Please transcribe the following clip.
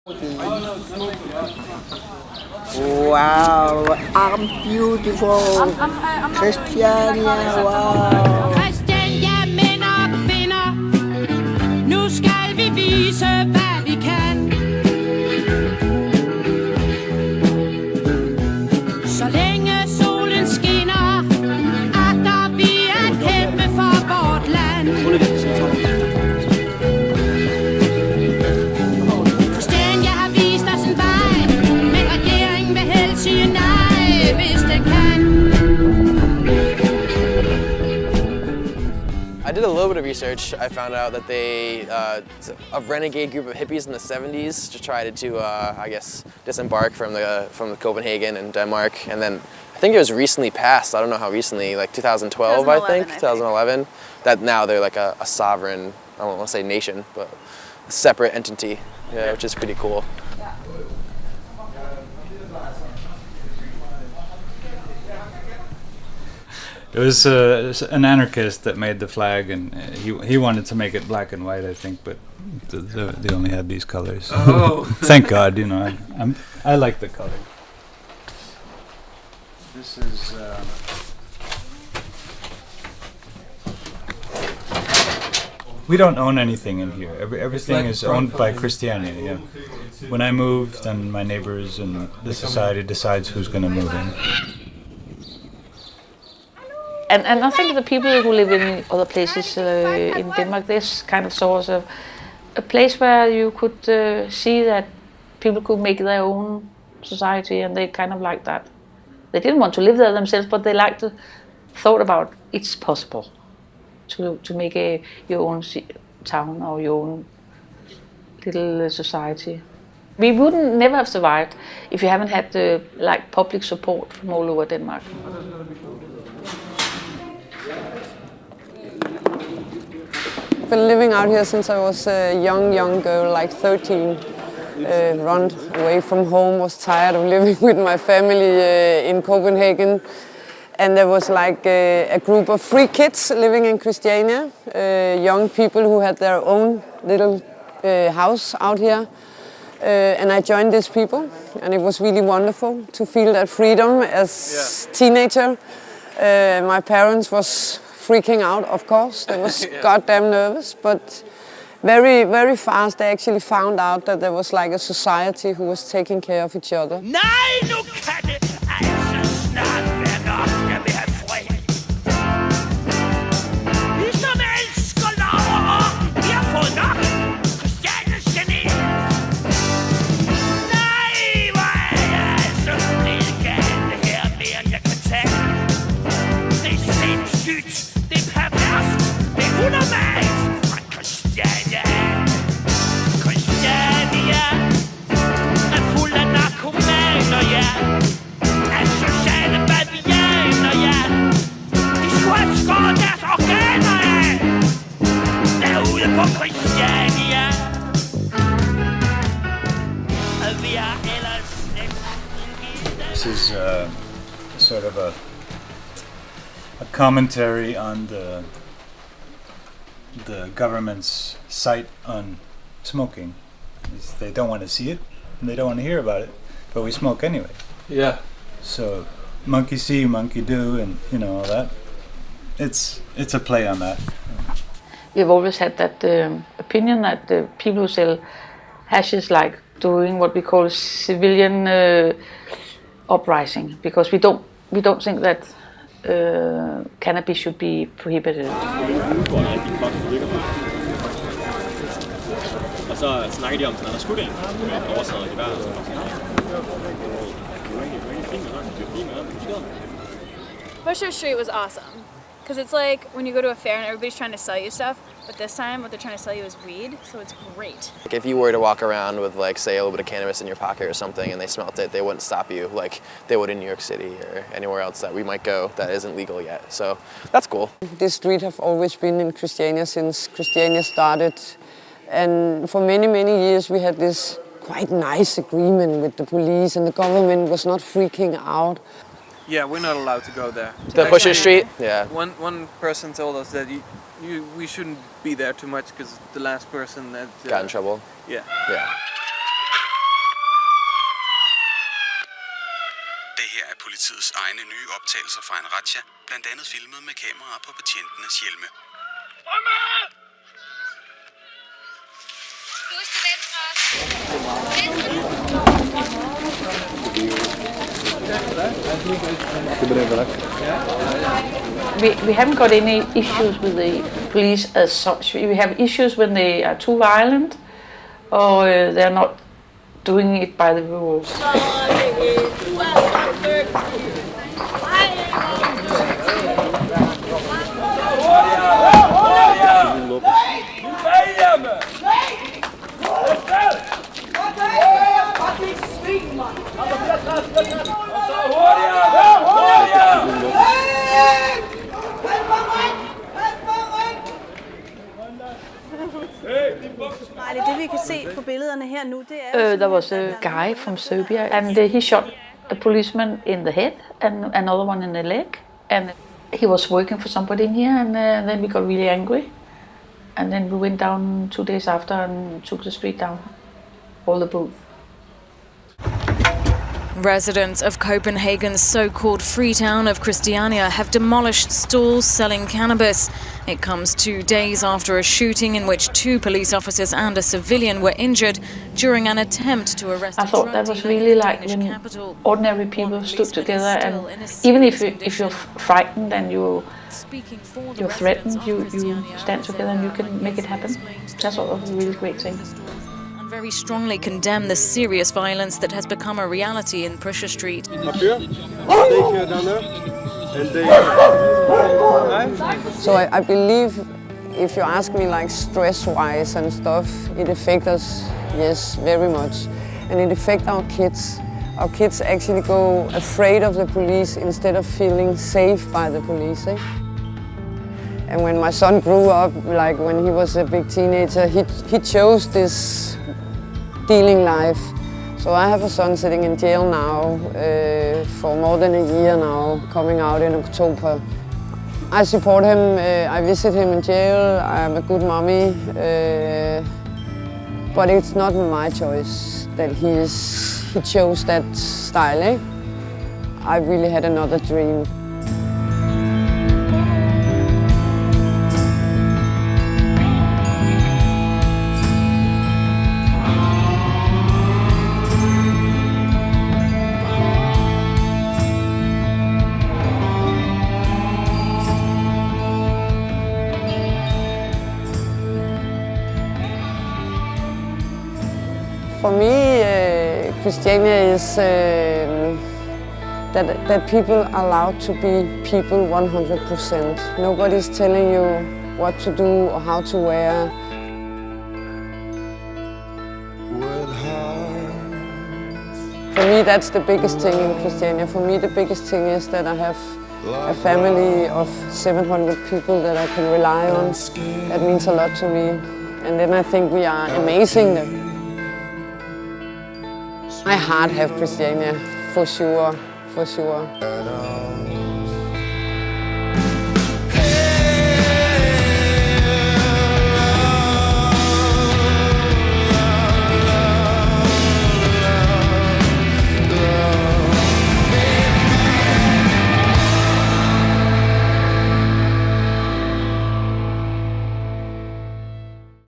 Wow, I'm beautiful. Christiania, wow. Christiania, mænd og kvinder. Nu skal vi vise, hvad vi kan. Så længe solen skinner, agter vi at kæmpe for vort land. Christiania har vist os en vej, men regeringen vil helst sige nej, hvis det kan. I did a little bit of research. I found out that they, a renegade group of hippies in the 70s, just tried to, I guess, disembark from the Copenhagen and Denmark, and then I think it was recently passed. I don't know how recently, like 2012, I think, 2011. That now they're like a sovereign, I don't want to say nation, but a separate entity, yeah, which is pretty cool. It was an anarchist that made the flag, and he wanted to make it black and white, I think, but they only had these colors. Oh, Thank God, you know. I like the color. This is. We don't own anything in here. Everything is owned by Christiania. Yeah. When I moved, then my neighbors and the society decides who's going to move in. And I think the people who live in other places in Denmark, this kind of saw as a place where you could see that people could make their own society, and they kind of liked that. They didn't want to live there themselves, but they liked the thought about it's possible to make your own town or your own little society. We wouldn't never have survived if you haven't had the public support from all over Denmark. I've been living out here since I was a young girl, like 13. Run away from home, was tired of living with my family in Copenhagen. And there was like a group of free kids living in Christiania, young people who had their own little house out here. And I joined these people, and it was really wonderful to feel that freedom as teenager. My parents was freaking out, of course. They was goddamn nervous, but very, very fast they actually found out that there was like a society who was taking care of each other. Nej, nu kan det altså snart være nok, jeg vil have fred. Vi som elsker lov og orden, vi har fået nok. Christiania skal ned. Nej, hvor er jeg altså blevet gal det her mere, end jeg kan tage. Det er sindssygt, det er perverst, det er unormalt. Men Christiania er fuld af narkomaner, ja. Af sociale bavianer, ja. De skulle have skåret deres organer af. Derude på Christiania. Og vi har ellers This is sort of a commentary on the government's sight on smoking. They don't want to see it, and they don't want to hear about it, but we smoke anyway. yeah. So monkey see, monkey do, and you know all that. It's a play on that. We've always had that opinion that the people who sell hashish like doing what we call civilian uprising, because we don't think that cannabis should be prohibited. Og så snakker de om sådan, at der skudt en oversaget i hver. Busher Street was awesome, because it's like when you go to a fair and everybody's trying to sell you stuff, but this time what they're trying to sell you is weed, so it's great. Like if you were to walk around with, like, say, a little bit of cannabis in your pocket or something, and they smelt it, they wouldn't stop you like they would in New York City or anywhere else that we might go that isn't legal yet. So that's cool. This street have always been in Christiania since Christiania started. And for many, many years we had this quite nice agreement with the police, and the government was not freaking out. Yeah, we're not allowed to go there. The Pusher Street? Yeah. One person told us that we shouldn't be there too much because the last person that got in trouble. Yeah. Yeah. Det her er politiets egne nye optagelser fra en razzia, blandt andet filmet med kameraer på betjentenes hjelme. We haven't got any issues with the police as such. We have issues when they are too violent or they're not doing it by the rules. Det vi kan se på billederne her nu, det er There was a guy from Serbia and he shot a policeman in the head and another one in the leg, and he was working for somebody in here, and then we got really angry, and then we went down 2 days after and took the street down, all the booths. Residents of Copenhagen's so-called free town of Christiania have demolished stalls selling cannabis. It comes 2 days after a shooting in which 2 police officers and a civilian were injured during an attempt to arrest a I thought that was really like when ordinary people stood together, and even if you're frightened and you're threatened, you stand together and you can make it happen. That's a really great thing. Very strongly condemn the serious violence that has become a reality in Pusher Street. So I believe, if you ask me like stress-wise and stuff, it affects us, yes, very much. And it affects our kids. Our kids actually go afraid of the police instead of feeling safe by the police. Eh? And when my son grew up, like when he was a big teenager, he chose this dealing life. So I have a son sitting in jail now for more than a year now, coming out in October. I support him, I visit him in jail, I'm a good mommy, but it's not my choice that he chose that style. Eh? I really had another dream. For me, Christiania is that people are allowed to be people 100%. Nobody's telling you what to do or how to wear. For me, that's the biggest thing in Christiania. For me, the biggest thing is that I have a family of 700 people that I can rely on. That means a lot to me. And then I think we are amazing. My heart have Christiania, for sure, for sure.